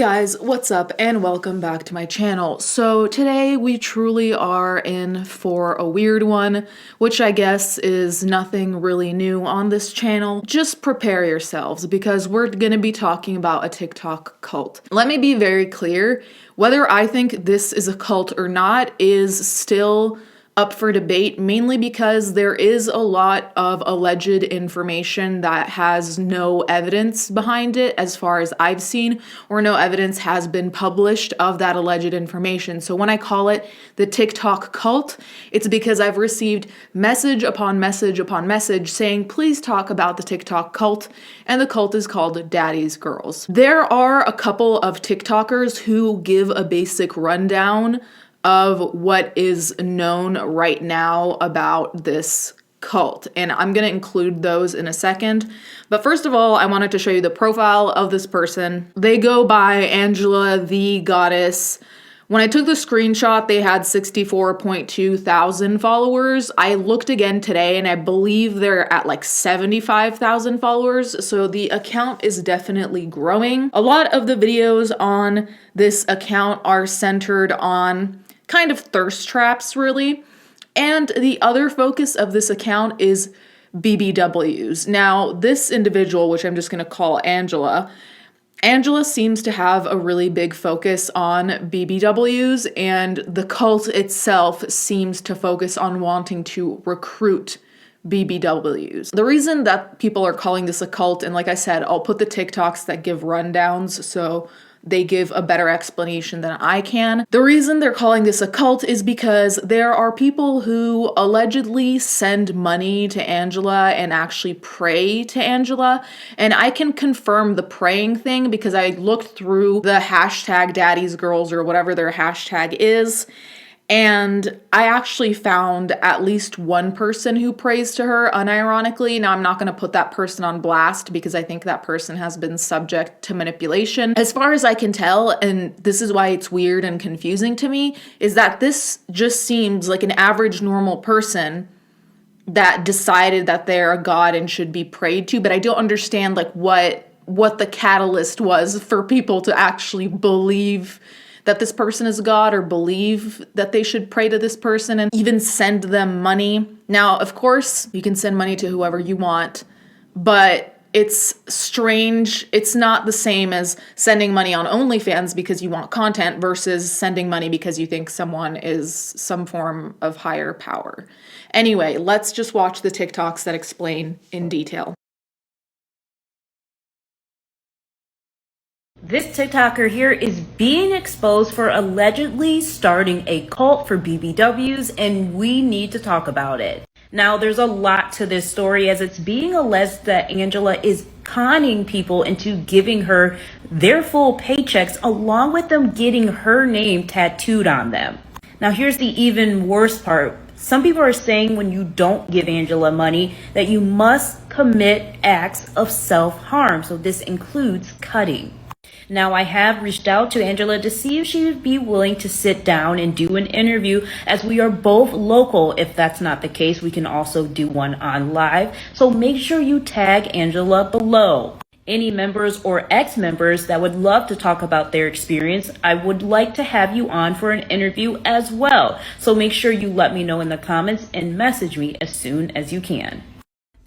Guys, what's up and welcome back to my channel. So today we truly are in for a weird one, which I guess is nothing really new on this channel. Just prepare yourselves because we're gonna be talking about a TikTok cult. Let me be very clear, whether I think this is a cult or not is still up for debate, mainly because there is a lot of alleged information that has no evidence behind it as far as I've seen, or no evidence has been published of that alleged information. So when I call it the TikTok cult, it's because I've received message upon message upon message saying, please talk about the TikTok cult, and the cult is called Daddy's Girls. There are a couple of TikTokers who give a basic rundown of what is known right now about this cult, and I'm gonna include those in a second. But first of all, I wanted to show you the profile of this person. They go by Angela the Goddess. When I took the screenshot, they had 64.2 thousand followers. I looked again today and I believe they're at like 75,000 followers. So the account is definitely growing. A lot of the videos on this account are centered on kind of thirst traps, really. And the other focus of this account is BBWs. Now, this individual, which I'm just gonna call Angela seems to have a really big focus on BBWs, and the cult itself seems to focus on wanting to recruit BBWs. The reason that people are calling this a cult, and like I said, I'll put the TikToks that give rundowns so they give a better explanation than I can. The reason they're calling this a cult is because there are people who allegedly send money to Angela and actually pray to Angela. And I can confirm the praying thing because I looked through the hashtag Daddy's Girls or whatever their hashtag is. And I actually found at least one person who prays to her unironically. Now, I'm not going to put that person on blast because I think that person has been subject to manipulation. As far as I can tell, and this is why it's weird and confusing to me, is that this just seems like an average normal person that decided that they're a god and should be prayed to, but I don't understand like what the catalyst was for people to actually believe that this person is God or believe that they should pray to this person and even send them money. Now, of course, you can send money to whoever you want, but it's strange. It's not the same as sending money on OnlyFans because you want content versus sending money because you think someone is some form of higher power. Anyway, let's just watch the TikToks that explain in detail. This TikToker here is being exposed for allegedly starting a cult for BBWs, and we need to talk about it. Now, there's a lot to this story as it's being alleged that Angela is conning people into giving her their full paychecks along with them getting her name tattooed on them. Now, here's the even worse part. Some people are saying when you don't give Angela money that you must commit acts of self-harm. So this includes cutting. Now, I have reached out to Angela to see if she would be willing to sit down and do an interview as we are both local. If that's not the case, we can also do one on live. So make sure you tag Angela below. Any members or ex-members that would love to talk about their experience, I would like to have you on for an interview as well. So make sure you let me know in the comments and message me as soon as you can.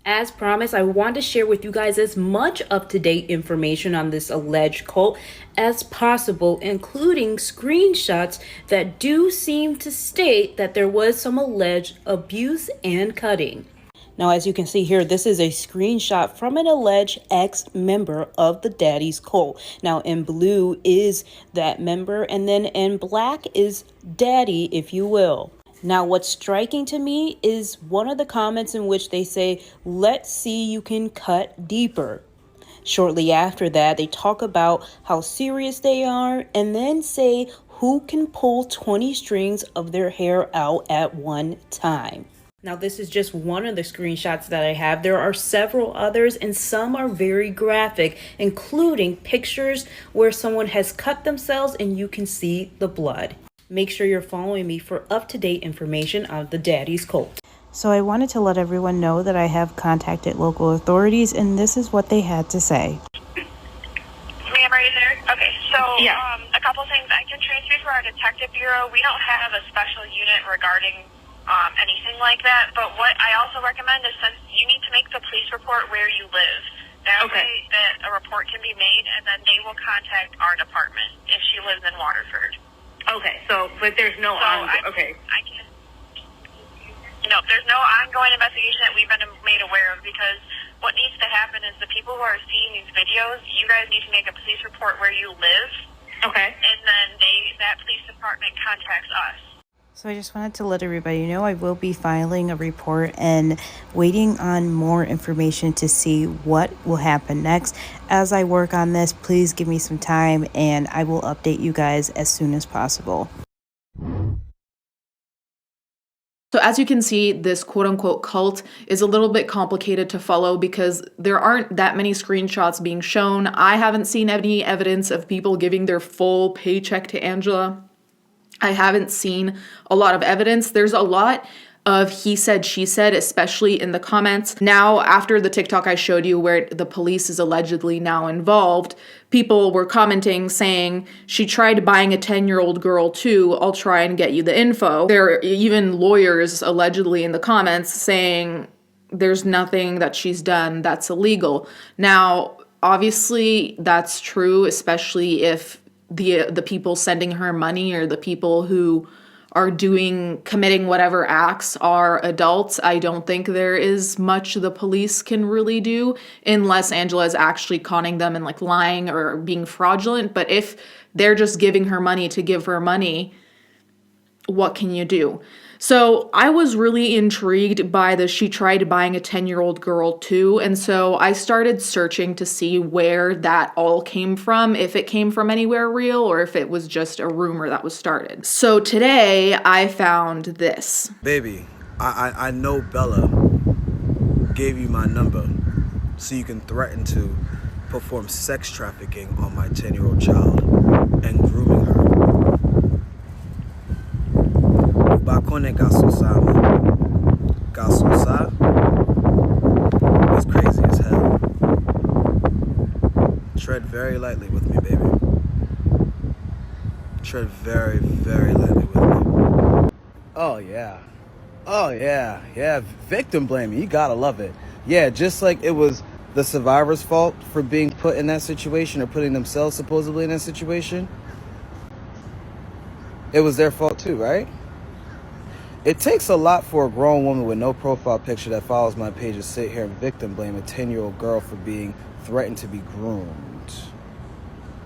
As promised, I want to share with you guys as much up-to-date information on this alleged cult as possible, including screenshots that do seem to state that there was some alleged abuse and cutting. Now, as you can see here, this is a screenshot from an alleged ex-member of the Daddy's cult. Now, in blue is that member, and then in black is Daddy, if you will. Now, what's striking to me is one of the comments in which they say, let's see you can cut deeper. Shortly after that, they talk about how serious they are and then say who can pull 20 strings of their hair out at one time. Now, this is just one of the screenshots that I have. There are several others, and some are very graphic, including pictures where someone has cut themselves and you can see the blood. Make sure you're following me for up-to-date information on the Daddy's cult. So I wanted to let everyone know that I have contacted local authorities, and this is what they had to say. Ma'am, are you there? Okay, so Yeah. A couple things. I can transfer to our detective bureau. We don't have a special unit regarding anything like that. But what I also recommend is, since you need to make the police report where you live, that way that a report can be made, and then they will contact our department if she lives in Waterford. Okay, so, but there's no okay. I can. No, there's no ongoing investigation that we've been made aware of, because what needs to happen is the people who are seeing these videos, you guys need to make a police report where you live. Okay. And then that police department contacts us. So I just wanted to let everybody know I will be filing a report and waiting on more information to see what will happen next. As I work on this, please give me some time and I will update you guys as soon as possible. So as you can see, this quote-unquote cult is a little bit complicated to follow because there aren't that many screenshots being shown. I haven't seen any evidence of people giving their full paycheck to Angela. I haven't seen a lot of evidence. There's a lot of he said, she said, especially in the comments. Now, after the TikTok I showed you where the police is allegedly now involved, people were commenting saying, she tried buying a 10-year-old girl too, I'll try and get you the info. There are even lawyers allegedly in the comments saying there's nothing that she's done that's illegal. Now, obviously that's true, especially if the people sending her money or the people who are committing whatever acts are adults. I don't think there is much the police can really do unless Angela is actually conning them and like lying or being fraudulent. But if they're just giving her money to give her money, what can you do? So I was really intrigued by the she tried buying a 10-year-old girl too. And so I started searching to see where that all came from, if it came from anywhere real or if it was just a rumor that was started. So today I found this. Baby, I know Bella gave you my number so you can threaten to perform sex trafficking on my 10-year-old child and grooming her. Bakone Gasusa. Gasusa is crazy as hell. Tread very lightly with me, baby. Tread very, very lightly with me. Oh, yeah. Oh, yeah. Yeah, victim blaming. You gotta love it. Yeah, just like it was the survivor's fault for being put in that situation or putting themselves supposedly in that situation. It was their fault too, right? It takes a lot for a grown woman with no profile picture that follows my page to sit here and victim blame a 10-year-old girl for being threatened to be groomed.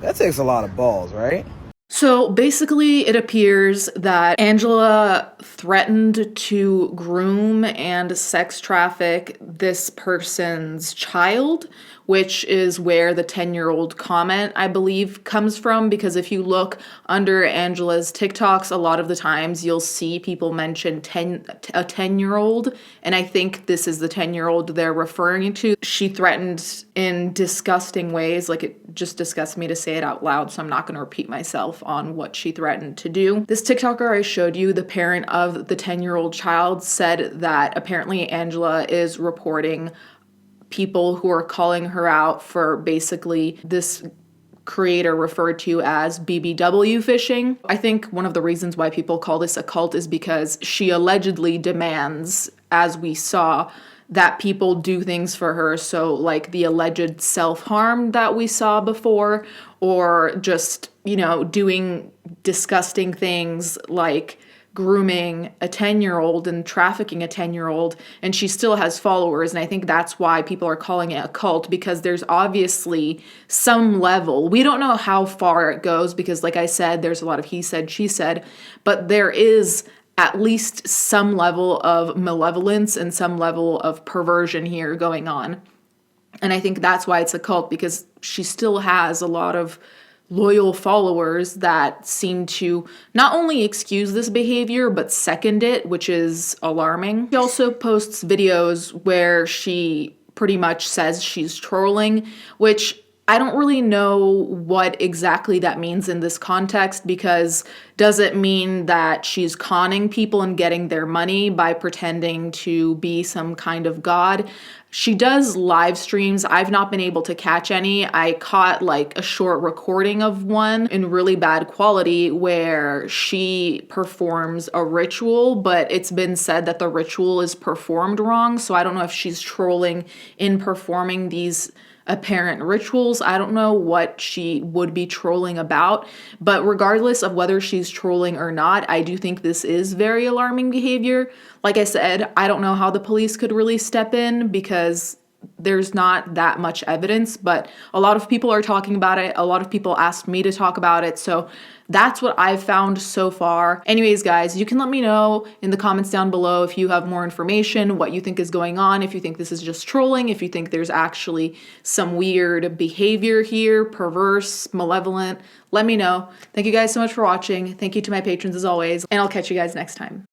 That takes a lot of balls, right? So basically, it appears that Angela threatened to groom and sex traffic this person's child, which is where the 10-year-old comment, I believe, comes from. Because if you look under Angela's TikToks, a lot of the times you'll see people mention a 10-year-old, and I think this is the 10-year-old they're referring to. She threatened in disgusting ways, like it just disgusts me to say it out loud, so I'm not going to repeat myself on what she threatened to do. This TikToker I showed you, the parent of the 10-year-old child, said that apparently Angela is reporting people who are calling her out for basically this creator referred to as BBW fishing. I think one of the reasons why people call this a cult is because she allegedly demands, as we saw, that people do things for her. So like the alleged self-harm that we saw before, or just, doing disgusting things like grooming a 10-year-old and trafficking a 10-year-old, and she still has followers. And I think that's why people are calling it a cult, because there's obviously some level. We don't know how far it goes because, like I said, there's a lot of he said, she said, but there is at least some level of malevolence and some level of perversion here going on. And I think that's why it's a cult, because she still has a lot of loyal followers that seem to not only excuse this behavior, but second it, which is alarming. She also posts videos where she pretty much says she's trolling, which I don't really know what exactly that means in this context, because does it mean that she's conning people and getting their money by pretending to be some kind of god? She does live streams. I've not been able to catch any. I caught like a short recording of one in really bad quality where she performs a ritual, but it's been said that the ritual is performed wrong. So I don't know if she's trolling in performing these apparent rituals. I don't know what she would be trolling about, but regardless of whether she's trolling or not, I do think this is very alarming behavior. Like I said, I don't know how the police could really step in because there's not that much evidence, but a lot of people are talking about it. A lot of people asked me to talk about it. So that's what I've found so far. Anyways, guys, you can let me know in the comments down below if you have more information, what you think is going on, if you think this is just trolling, if you think there's actually some weird behavior here, perverse, malevolent. Let me know. Thank you guys so much for watching. Thank you to my patrons as always, and I'll catch you guys next time.